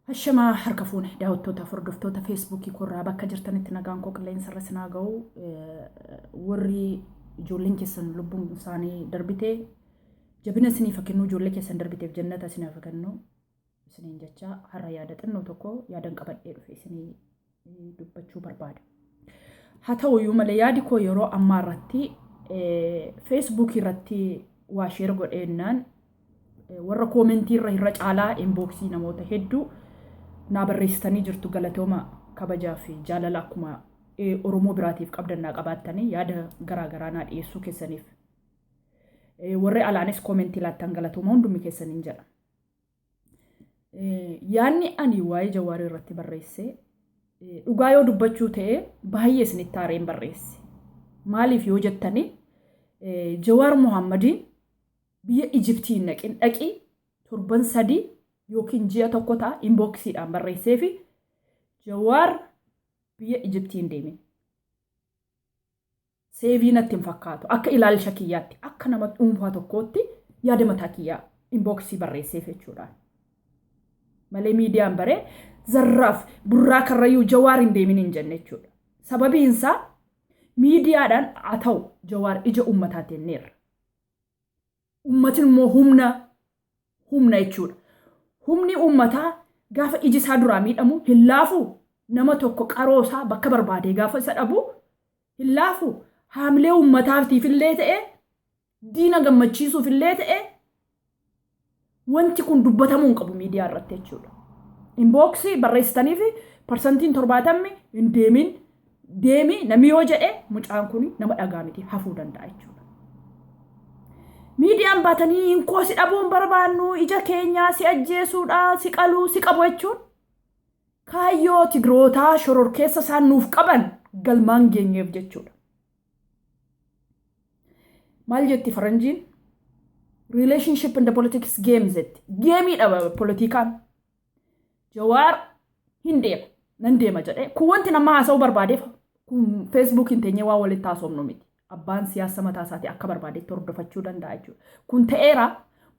Hashama harka fuune daawwattoota hordoftoota feesbuukii korraa bakka jirtanitti nagaan koo qilleensa irra sinaa ga'u warri ijoolleen keessan lubbuun isaanii darbitee jabina isiniif kennu ijoollee keessan darbiteef jannata isiniif kennu isiniin jecha har'a yaada xinnoo tokko yaadan qabadhee dhufe isinii dubbachuu barbaada. Haa ta'u iyyuu malee yaadi koo yeroo ammaa irratti feesbuukii irratti waa sheer godheennaan warra koomentii irra caalaa inboksii namoota hedduu naa barreessitanii jirtu galatooma kabajaa fi jaalala akkuma Oromoo biraatiif qabdannaa qabaattanii yaada garaa garaa naa dhiyeessuu keessaniif warri alaanis koomentii laattan galatooma hundumni keessaniin jedha. Yaanni ani waa'ee Jawaarii irratti barreesse dhugaa yoo dubbachuu ta'e baay'ee isinitti aareen barreesse. Maaliif yoo jettani Jawaar Muhammadiin biyya Ijiptiin dhaqi torban 3 yookiin ji'a tokko ta'a inboksiidhaan barreessee fi Jawaar biyya Ijiptiin deeme. Seevii natti hin fakkaatu akka ilaalcha kiyyaatti akka nama dhuunfaa tokkootti yaada mataa kiyyaa inboksii barreesseef jechuudha. Malee miidiyaan baree zarraaf burraa karrayyuu Jawaar hin deemin hin jenne jechuudha. Sababiin isaa miidiyaadhaan haa ta'u Jawaar ija uummataa tenneerra. Uummatiin immoo humna jechuudha. Humni uummataa gaafa iji isaa duraa miidhamu hin laafu nama tokko qaroo isaa bakka barbaadee gaafa isa dhabu hin laafu haamilee uummataatiif illee ta'e diina gammachiisuuf illee ta'e wanti kun dubbatamuu hin qabu miidiyaa irratti jechuudha. Inboksii barreessitanii fi parsantiin 70 hin deemi namni yoo jedhe mucaan kun nama dhagaa miti hafuu danda'a jechuudha. Miidiyaan baatanii hinkoo si dhabuun barbaannu ija keenyaa si ajjeesuudha si qaluu si qabu jechuun kaayyoo Tigrootaa shororkeessa isaan nuuf qaban galmaan geenyeef jechuudha. Maal jetti faranjiin? Relationship in the politics games jetti. Geemii dhaba politikaan. Jawaar hin deema nan deema jedhee kun wanti nama haasa'uu barbaadeef kun feesbuukiin teenyee waan walitti haasofnu miti. Abbaan siyaasa mataa isaatii akka barbaadetti hordofachuu danda'a jechuudha. Kun ta'eera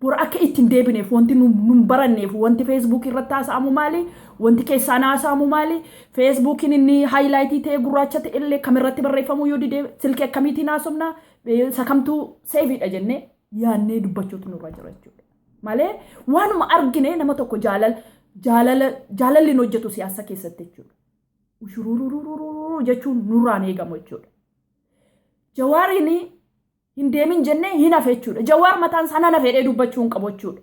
bura akka ittiin deebineef wanti nun baranneef wanti feesbuukii irratti haasa'amu maali? Wanti keessaan haasa'amu maali? Feesbuukiin inni haayilaayitii ta'e gurraacha ta'e illee kamirratti barreeffamuu yoo didee silkii akkamiitiin haasofna sakamtuu seefiidha jennee yaannee dubbachuutu nurra jira jechuudha. Malee waanuma argine nama tokko jaalalli hojjetu siyaasa keessatti jechuudha. Ushurururururuu jechuun nurraan eegamu jechuudha. Jawaariin hin deemin jennee hin hafe jechuudha. Jawaar mataan sana nafeedhee dubbachuu hin qabu jechuudha.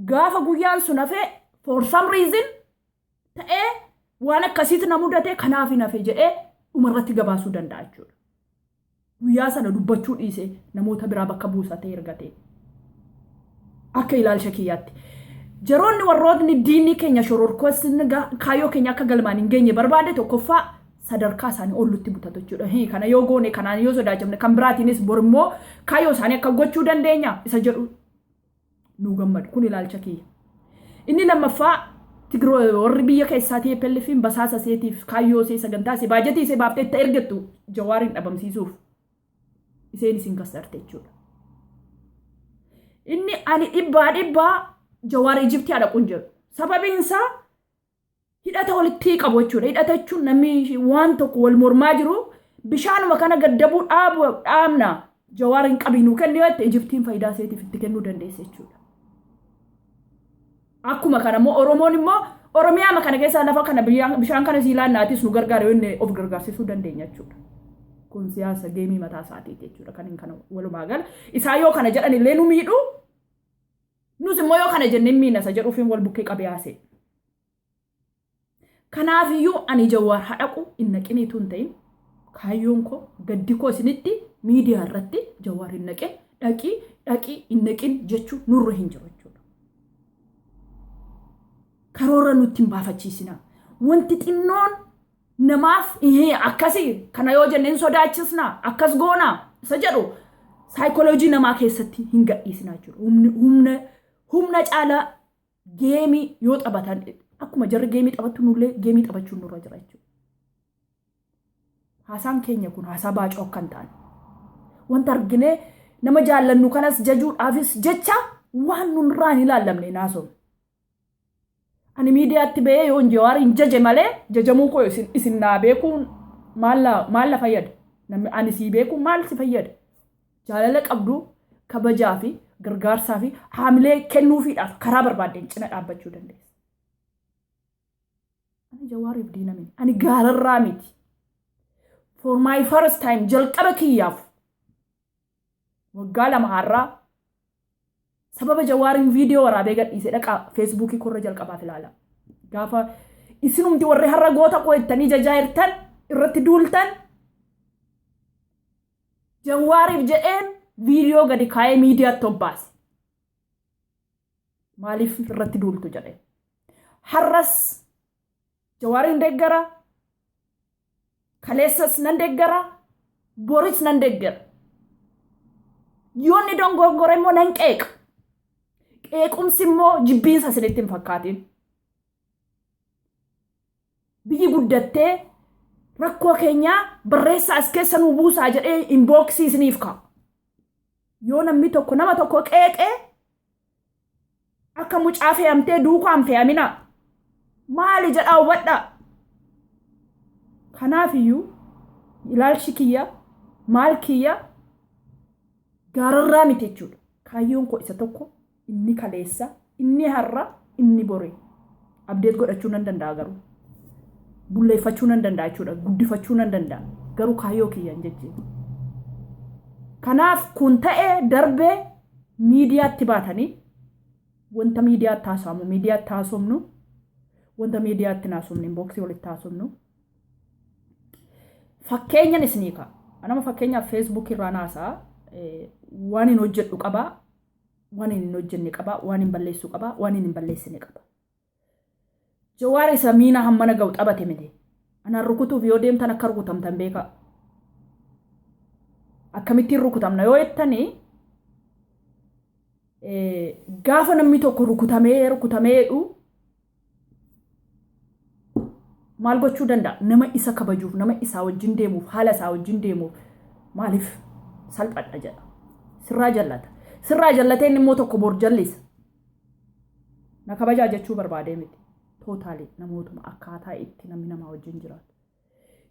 Gaafa guyyaan sun hafee for some reason ta'ee waan akkasiitti na mudate kanaaf hin hafe jedhee dhumarratti gabaasuu danda'a jechuudha. Guyyaa sana dubbachuu dhiisee namoota biraa bakka buusatee ergatee akka ilaalcha kiyyaatti. Jeroonni warrootni diinni keenya shororkeessni kaayyoo keenya akka galmaan hin geenye barbaade tokkoffaa sadarkaa isaanii ollutti butatu jechuudha. Kana yoo goone kanaan yoo sodaachamne kan biraatiinis bormoo kaayyoo isaanii akka gochuu dandeenya isa jedhu nu gammadu kun ilaalcha kiyya. Inni lammaffaa warri biyya keessaatii pellifiin basaasa seetiif kaayyoo see sagantaa see baajetii see baaftee itti ergattu Jawaariin dhabamsiisuuf iseen isin gassarte jechuudha. Inni ani dhibbaa Jawaar Ijiptii dhaquun jiru. Sababiin isaa hidhata walitti qabu jechuudha. Hidhata jechuun namni waan tokko wal mormaa jiru bishaanuma kana gaddabuu dhaabna Jawaar hin qabinu kennu yoo ta'e Ijiptiin faayidaa seetiif itti kennuu dandeessa jechuudha. Akkuma kana immoo Oromoon immoo Oromiyaa kana keessa lafa kana bishaan kana siilaan naatis nu gargaara yoo of gargaarsisuu dandeenya jechuudha. Kun siyaasa geemii mataa isaatiiti jechuudha. Kan hin kana walumaa gala isaa yoo kana jedhan illee nu miidhu nus immoo yoo kana jennee miinasa jedhuufiin wal bukkee qabee haasee. Kanaafiyyuu ani Jawaar hadhaqu inna qiniitu hin ta'in kaayyoon koo gaddi koo isinitti miidiyaa irratti Jawaar hin naqe dhaqi hin naqin jechuun nurra hin jiru jechuudha. Karoora nutti hin baafachiisina. Wanti xinnoon namaaf akkasii kana yoo jenneen sodaachisna akkas goona isa jedhu saayikooloojii namaa keessatti hin gadhiisina jechuudha. Humna caalaa geemii yoo taphatan akkuma jarri geemii taphattu nullee geemii taphachuun nurra jira jechuudha. Haasaan keenya kun haasaa baacoo kan ta'an. Wanta arginee nama jaallannu kanas jajuudhaafis jecha waan nurraan ilaallamne naasoo. Ani miidiyaatti ba'ee yoon Jawaar hin jaje malee jajamuu koo isin naa beekuun maal la fayyada? Namni ani sii beeku maal si fayyada? Jaalala qabdu kabajaa fi gargaarsaa fi haamilee kennuufiidhaaf karaa barbaadeen cina dhaabbachuu dandeessa. Ani Jawaariif diina miti. Ani gaararraa miti. For my first time jalqaba kiyyaaf waggaa 2 har'aa sababa Jawaariin viidiyoo waraabee gadhiisee dhaqaa feesbuukii korra jalqabaaf ilaala. Gaafa isinumti warri har'a goota qo'attanii jajaa'irtan irratti duultan Jawaariif jedheen viidiyoo gadi kaa'ee miidiyaatti obbaase. Maaliif irratti duultu jedhee. Har'as Jawaariin deeggara, kaleessas nan deeggara, boris nan deeggara. Yoonni dongorgore immoo nan qeeqa. Qeequmsi immoo jibbiinsa isinitti hin fakkaatin. Biyyi guddattee rakkoo keenyaa barreessaa as keessa nuu buusaa jedhee inbooksii isiniif ka'a. Yoo namni tokko nama tokko qeeqee akka mucaa fe'amtee duukaan fe'amina. Maali jedhaa hubadhaa. Kanaafiyyuu ilaalchi kiyya maal kiyya gaararraa miti jechuudha. Kaayyoon koo isa tokko inni kaleessa, inni har'a, inni boree. Abdeet godhachuu nan danda'a garuu. Bulleeffachuu nan danda'a jechuudha. Guddifachuu nan danda'a. Garuu kaayyoo kiyyaan jechuudha. Kanaaf kun ta'ee darbee miidiyaatti baatanii wanta miidiyaatti haasa'amu miidiyaatti haasofnu wanta miidiyaatti haasofnu inbooksii walitti haasofnu. Fakkeenyan isinii ka'a. Anama fakkeenyaaf feesbuukii irraa haasa'a. Waan hin hojjedhu qabaa. Waan hin hojjenne qabaa. Waan hin balleessu qabaa. Waan hin balleessine qabaa. Jawaar isa miina hammana ga'u xabate miti. Anaan rukutuuf yoo deemtan akka rukutamtan beekaa. Akkamittiin rukutamna yoo jettanii gaafa namni tokko rukutameedhu maal gochuu danda'a? Nama isa kabajuuf, nama isaa wajjin deemuuf, haala isaa wajjin deemuuf maaliif salphadha jedha. Sirraa jallata. Sirraa jallatee inni immoo tokko bor jallisa. Na kabajaa jechuu barbaadee miti. Tootaalii namootuma akkaataa itti namni namaa wajjin jiraatu.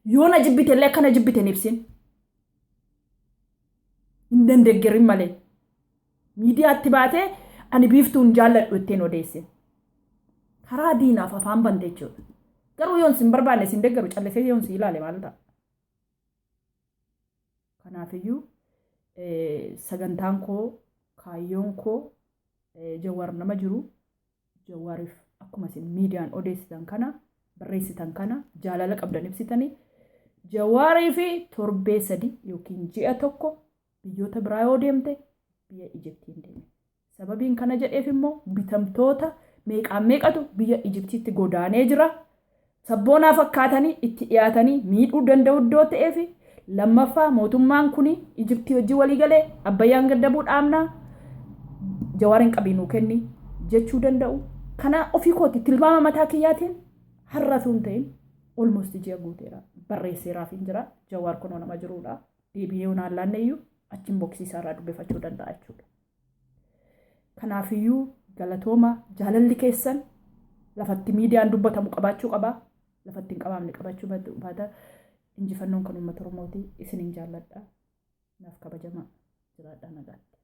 Yoo na jibbite illee akkana jibbite hin ibsin. Hin dandeeggerin malee. Miidiyaatti baatee ani biiftuun jaalladhu ittiin odeessin. Karaa diinaaf afaan bante jechuudha. Garuu yoon sin barbaanne sin deeggaru callisee yoon si ilaale maal ta'a? Kanaafiyyuu sagantaan koo, kaayyoon koo Jawaar nama jiru. Jawaariif akkuma isin miidiyaan odeessitan kana, barreessitan kana, jaalala qabdan ibsitanii Jawaarii fi torbee 3 yookiin ji'a 1 biyyoota biraa yoo deemte biyya Ijiptiin deeme. Sababiin kana jedheef immoo bitamtoota meeqaan meeqatu biyya Ijiptiitti godaanee jira. Sabboonaa fakkaatanii itti dhiyaatanii miidhuu danda'u iddoo ta'eef lammaffaa mootummaan kun Ijiptii wajjin walii galee Abbayyaan gaddabuu dhaabnaa Jawaariin qabiinuu kenni jechuu danda'u. Kana ofii kooti tilmaama mataa kiyyaatiin har'atuun ta'in almost ji'a guuteera barreesseeraaf hin jira. Jawaar kunoo nama jiruudha. Deebi'ee onaan laanneeyyuu achiin boksiisaa irraa dubbifachuu danda'a jechuudha. Kanaafiyyuu galatooma jaalalli keessan lafatti miidiyaan dubbatamu qabaachuu qabaa. Lafatti hin qabaamne qabachuu baata. Injifannoon kan uummata Oromootii isiniin jaalladha. Naaf kabajamaa jiraadhaa nagaatti.